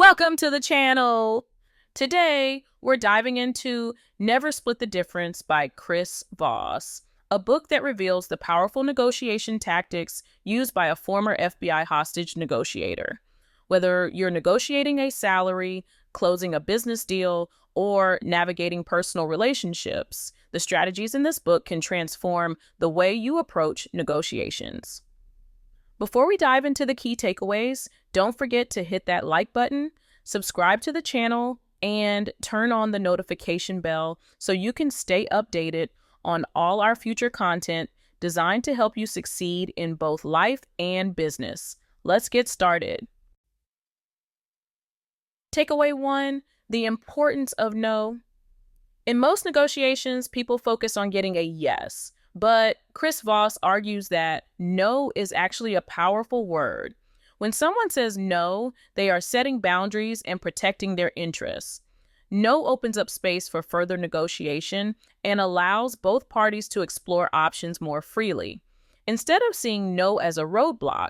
Welcome to the channel. Today, we're diving into Never Split the Difference by Chris Voss, a book that reveals the powerful negotiation tactics used by a former FBI hostage negotiator. Whether you're negotiating a salary, closing a business deal, or navigating personal relationships, the strategies in this book can transform the way you approach negotiations. Before we dive into the key takeaways, don't forget to hit that like button, subscribe to the channel, and turn on the notification bell so you can stay updated on all our future content designed to help you succeed in both life and business. Let's get started. Takeaway 1, the importance of no. In most negotiations, people focus on getting a yes. But Chris Voss argues that no is actually a powerful word. When someone says no, they are setting boundaries and protecting their interests. No opens up space for further negotiation and allows both parties to explore options more freely. Instead of seeing no as a roadblock,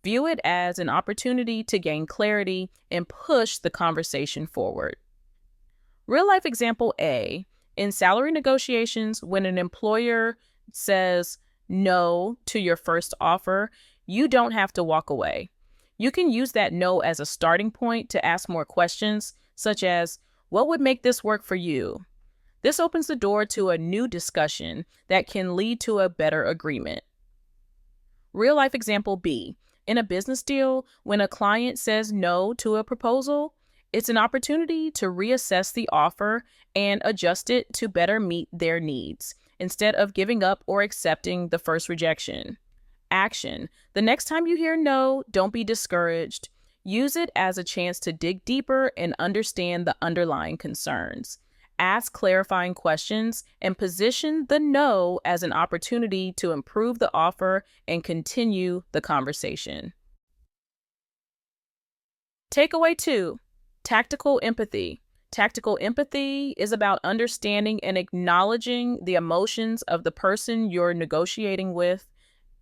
view it as an opportunity to gain clarity and push the conversation forward. Real life example A, in salary negotiations, when an employer says no to your first offer, you don't have to walk away. You can use that no as a starting point to ask more questions, such as, what would make this work for you? This opens the door to a new discussion that can lead to a better agreement. Real life example B, in a business deal, when a client says no to a proposal, it's an opportunity to reassess the offer and adjust it to better meet their needs, instead of giving up or accepting the first rejection. Action. The next time you hear no, don't be discouraged. Use it as a chance to dig deeper and understand the underlying concerns. Ask clarifying questions and position the no as an opportunity to improve the offer and continue the conversation. Takeaway 2, tactical empathy. Tactical empathy is about understanding and acknowledging the emotions of the person you're negotiating with.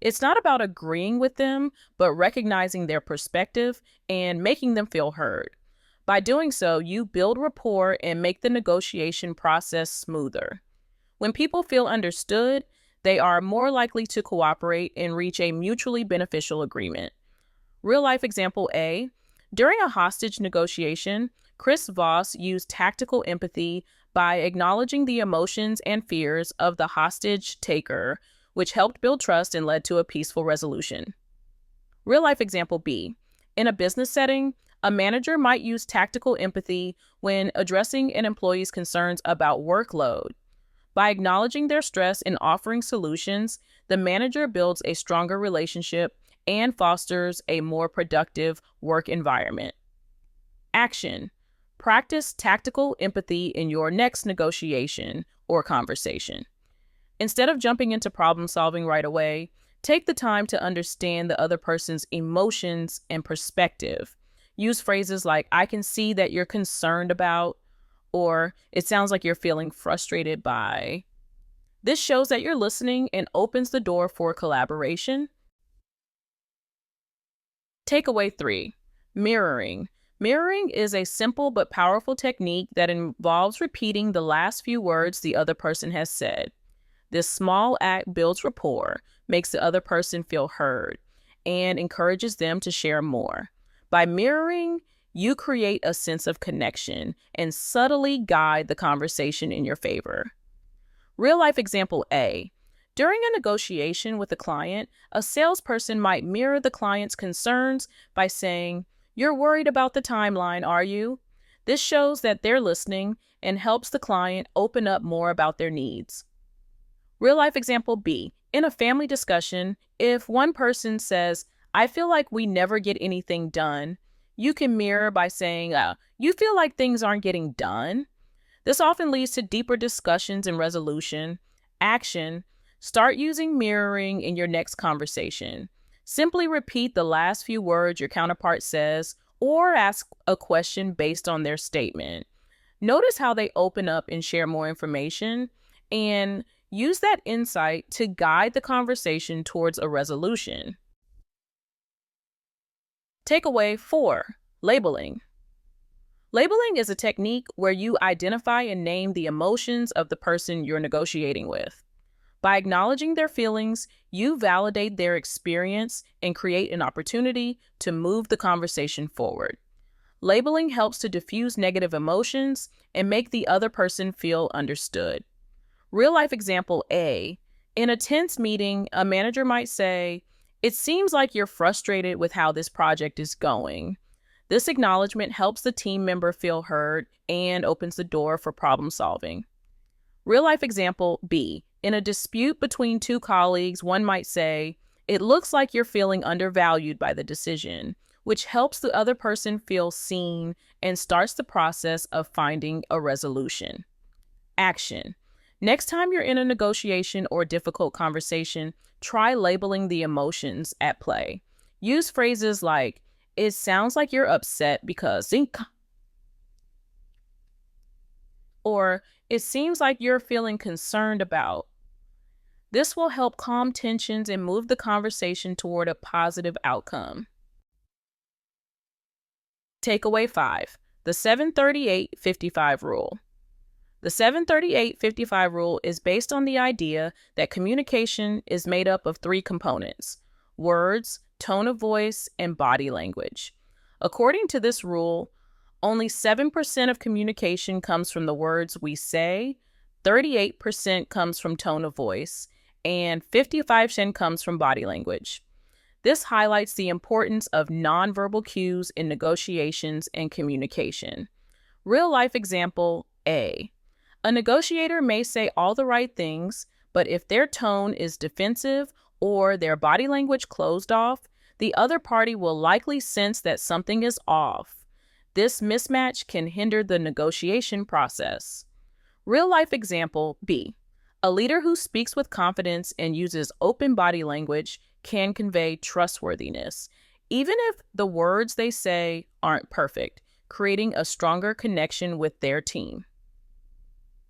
It's not about agreeing with them, but recognizing their perspective and making them feel heard. By doing so, you build rapport and make the negotiation process smoother. When people feel understood, they are more likely to cooperate and reach a mutually beneficial agreement. Real life example A, during a hostage negotiation, Chris Voss used tactical empathy by acknowledging the emotions and fears of the hostage taker, which helped build trust and led to a peaceful resolution. Real-life example B. In a business setting, a manager might use tactical empathy when addressing an employee's concerns about workload. By acknowledging their stress and offering solutions, the manager builds a stronger relationship and fosters a more productive work environment. Action. Practice tactical empathy in your next negotiation or conversation. Instead of jumping into problem solving right away, take the time to understand the other person's emotions and perspective. Use phrases like, I can see that you're concerned about, or it sounds like you're feeling frustrated by. This shows that you're listening and opens the door for collaboration. Takeaway 3, mirroring. Mirroring is a simple but powerful technique that involves repeating the last few words the other person has said. This small act builds rapport, makes the other person feel heard, and encourages them to share more. By mirroring, you create a sense of connection and subtly guide the conversation in your favor. Real life example A. During a negotiation with a client, a salesperson might mirror the client's concerns by saying, "You're worried about the timeline, are you?" This shows that they're listening and helps the client open up more about their needs. Real life example B. In a family discussion, if one person says, "I feel like we never get anything done," you can mirror by saying, "You feel like things aren't getting done?" This often leads to deeper discussions and resolution. Action. Start using mirroring in your next conversation. Simply repeat the last few words your counterpart says or ask a question based on their statement. Notice how they open up and share more information, and use that insight to guide the conversation towards a resolution. Takeaway 4, labeling. Labeling is a technique where you identify and name the emotions of the person you're negotiating with. By acknowledging their feelings, you validate their experience and create an opportunity to move the conversation forward. Labeling helps to diffuse negative emotions and make the other person feel understood. Real-life example A. In a tense meeting, a manager might say, "It seems like you're frustrated with how this project is going." This acknowledgement helps the team member feel heard and opens the door for problem solving. Real-life example B. In a dispute between two colleagues, one might say, "It looks like you're feeling undervalued by the decision," which helps the other person feel seen and starts the process of finding a resolution. Action. Next time you're in a negotiation or difficult conversation, try labeling the emotions at play. Use phrases like, "It sounds like you're upset because zinc," or "It seems like you're feeling concerned about." This will help calm tensions and move the conversation toward a positive outcome. Takeaway 5. The 738-55 rule. The 738-55 rule is based on the idea that communication is made up of three components: words, tone of voice, and body language. According to this rule, only 7% of communication comes from the words we say, 38% comes from tone of voice, and 55% comes from body language. This highlights the importance of nonverbal cues in negotiations and communication. Real-life example A. A negotiator may say all the right things, but if their tone is defensive or their body language closed off, the other party will likely sense that something is off. This mismatch can hinder the negotiation process. Real-life example B. A leader who speaks with confidence and uses open body language can convey trustworthiness, even if the words they say aren't perfect, creating a stronger connection with their team.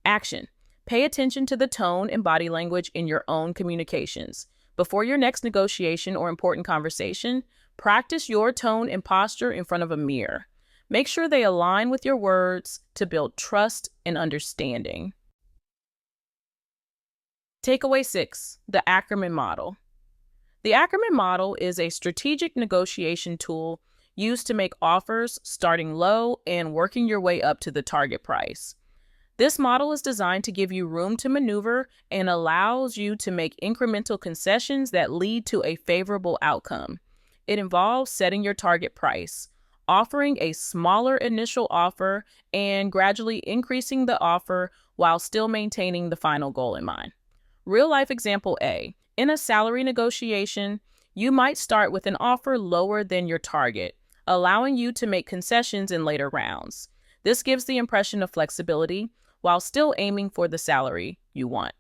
Action. Pay attention to the tone and body language in your own communications. Before your next negotiation or important conversation, practice your tone and posture in front of a mirror. Make sure they align with your words to build trust and understanding. Takeaway 6. The Ackerman model. The Ackerman model is a strategic negotiation tool used to make offers starting low and working your way up to the target price. This model is designed to give you room to maneuver and allows you to make incremental concessions that lead to a favorable outcome. It involves setting your target price, offering a smaller initial offer, and gradually increasing the offer while still maintaining the final goal in mind. Real-life example A. In a salary negotiation, you might start with an offer lower than your target, allowing you to make concessions in later rounds. This gives the impression of flexibility while still aiming for the salary you want.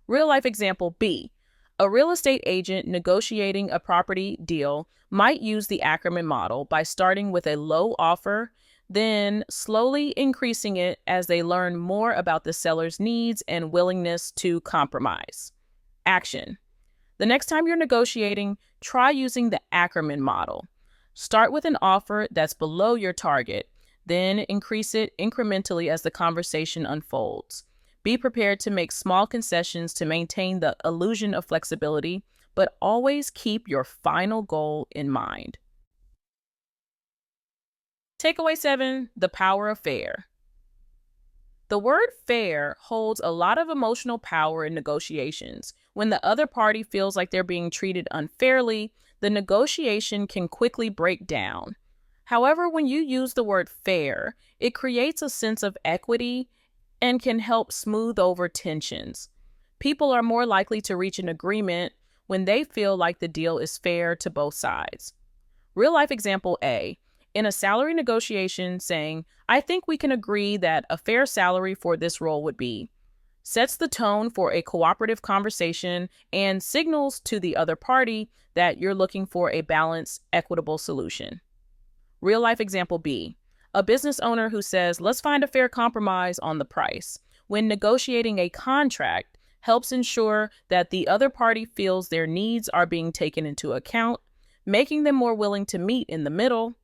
Real-life example B. A real estate agent negotiating a property deal might use the Ackerman model by starting with a low offer, then slowly increasing it as they learn more about the seller's needs and willingness to compromise. Action. The next time you're negotiating, try using the Ackerman model. Start with an offer that's below your target, then increase it incrementally as the conversation unfolds. Be prepared to make small concessions to maintain the illusion of flexibility, but always keep your final goal in mind. Takeaway 7. The power of fair. The word fair holds a lot of emotional power in negotiations. When the other party feels like they're being treated unfairly, the negotiation can quickly break down. However, when you use the word fair, it creates a sense of equity and can help smooth over tensions. People are more likely to reach an agreement when they feel like the deal is fair to both sides. Real-life example A. In a salary negotiation, saying, "I think we can agree that a fair salary for this role would be," sets the tone for a cooperative conversation and signals to the other party that you're looking for a balanced, equitable solution. Real-life example B. A business owner who says, "Let's find a fair compromise on the price," when negotiating a contract, helps ensure that the other party feels their needs are being taken into account, making them more willing to meet in the middle.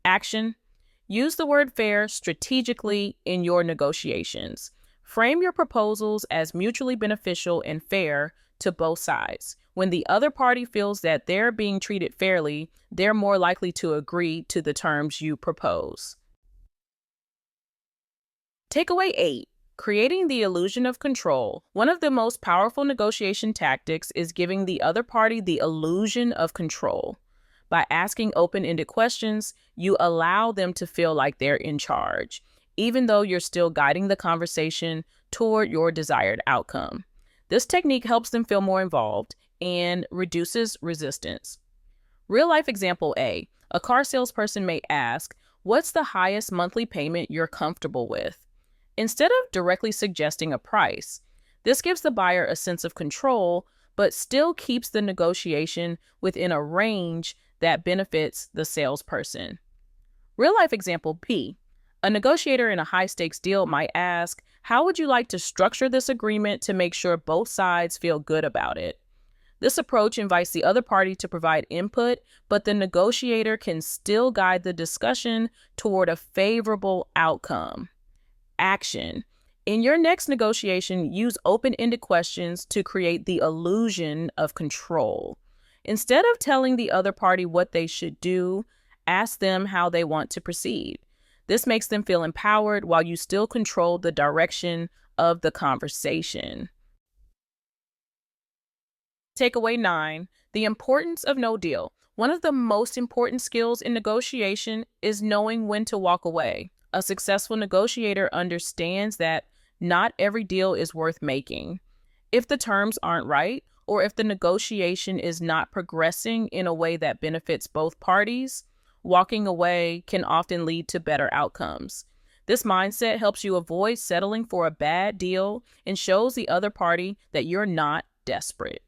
Action. Use the word fair strategically in your negotiations. Frame your proposals as mutually beneficial and fair to both sides. When the other party feels that they're being treated fairly, they're more likely to agree to the terms you propose. Takeaway 8. Creating the illusion of control. One of the most powerful negotiation tactics is giving the other party the illusion of control. By asking open-ended questions, you allow them to feel like they're in charge, even though you're still guiding the conversation toward your desired outcome. This technique helps them feel more involved and reduces resistance. Real-life example A. A car salesperson may ask, "What's the highest monthly payment you're comfortable with?" Instead of directly suggesting a price, this gives the buyer a sense of control, but still keeps the negotiation within a range that benefits the salesperson. Real-life example B. A negotiator in a high-stakes deal might ask, "How would you like to structure this agreement to make sure both sides feel good about it?" This approach invites the other party to provide input, but the negotiator can still guide the discussion toward a favorable outcome. Action. In your next negotiation, use open-ended questions to create the illusion of control. Instead of telling the other party what they should do, ask them how they want to proceed. This makes them feel empowered while you still control the direction of the conversation. Takeaway 9. The importance of no deal. One of the most important skills in negotiation is knowing when to walk away. A successful negotiator understands that not every deal is worth making. If the terms aren't right, or if the negotiation is not progressing in a way that benefits both parties, walking away can often lead to better outcomes. This mindset helps you avoid settling for a bad deal and shows the other party that you're not desperate.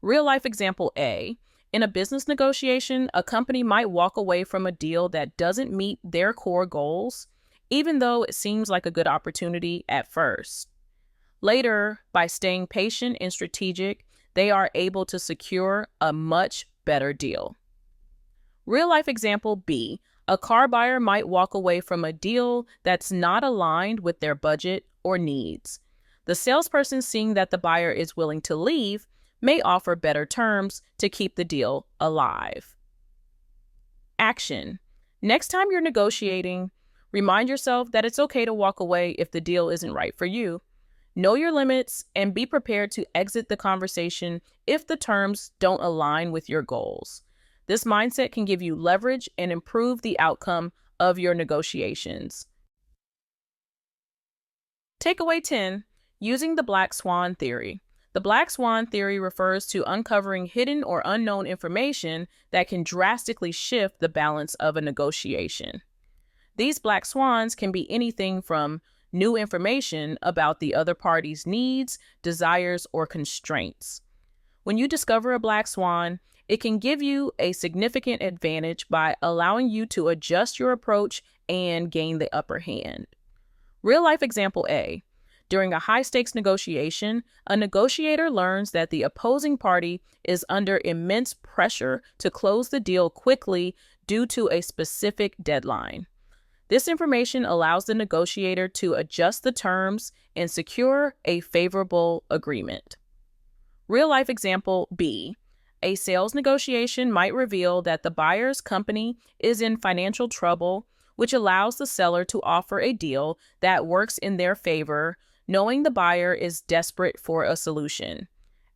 Real-life example A. In a business negotiation, a company might walk away from a deal that doesn't meet their core goals, even though it seems like a good opportunity at first. Later, by staying patient and strategic, they are able to secure a much better deal. Real-life example B. A car buyer might walk away from a deal that's not aligned with their budget or needs. The salesperson, seeing that the buyer is willing to leave, may offer better terms to keep the deal alive. Action. Next time you're negotiating, remind yourself that it's okay to walk away if the deal isn't right for you. Know your limits and be prepared to exit the conversation if the terms don't align with your goals. This mindset can give you leverage and improve the outcome of your negotiations. Takeaway 10. Using the Black Swan theory. The Black Swan theory refers to uncovering hidden or unknown information that can drastically shift the balance of a negotiation. These black swans can be anything from new information about the other party's needs, desires, or constraints. When you discover a black swan, it can give you a significant advantage by allowing you to adjust your approach and gain the upper hand. Real-life example A. During a high-stakes negotiation, a negotiator learns that the opposing party is under immense pressure to close the deal quickly due to a specific deadline. This information allows the negotiator to adjust the terms and secure a favorable agreement. Real-life example B. A sales negotiation might reveal that the buyer's company is in financial trouble, which allows the seller to offer a deal that works in their favor, knowing the buyer is desperate for a solution.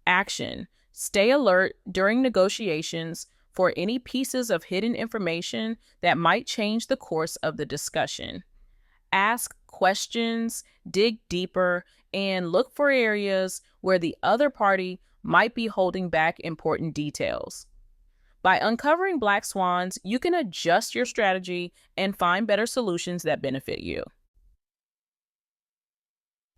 Action. Stay alert during negotiations for any pieces of hidden information that might change the course of the discussion. Ask questions, dig deeper, and look for areas where the other party might be holding back important details. By uncovering black swans, you can adjust your strategy and find better solutions that benefit you.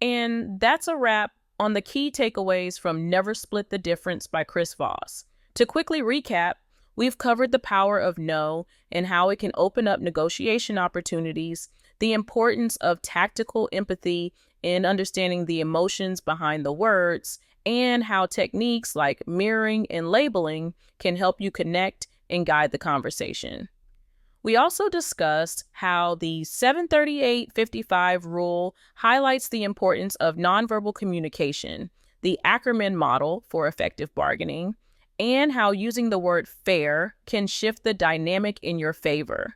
And that's a wrap on the key takeaways from Never Split the Difference by Chris Voss. To quickly recap, we've covered the power of no and how it can open up negotiation opportunities, the importance of tactical empathy in understanding the emotions behind the words, and how techniques like mirroring and labeling can help you connect and guide the conversation. We also discussed how the 738-55 rule highlights the importance of nonverbal communication, the Ackerman model for effective bargaining, and how using the word fair can shift the dynamic in your favor.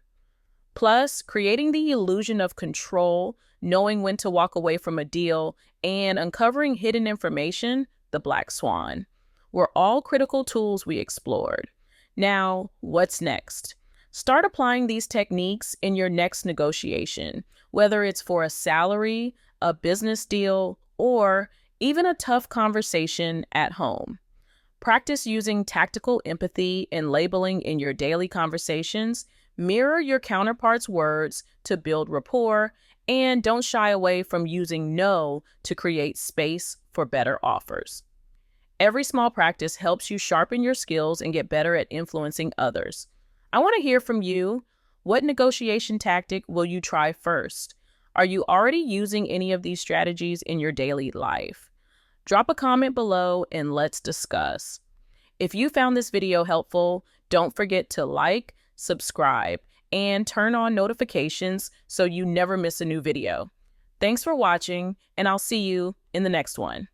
Plus, creating the illusion of control, knowing when to walk away from a deal, and uncovering hidden information, the Black Swan, were all critical tools we explored. Now, what's next? Start applying these techniques in your next negotiation, whether it's for a salary, a business deal, or even a tough conversation at home. Practice using tactical empathy and labeling in your daily conversations. Mirror your counterpart's words to build rapport, and don't shy away from using no to create space for better offers. Every small practice helps you sharpen your skills and get better at influencing others. I want to hear from you. What negotiation tactic will you try first? Are you already using any of these strategies in your daily life? Drop a comment below and let's discuss. If you found this video helpful, don't forget to like, subscribe, and turn on notifications so you never miss a new video. Thanks for watching, and I'll see you in the next one.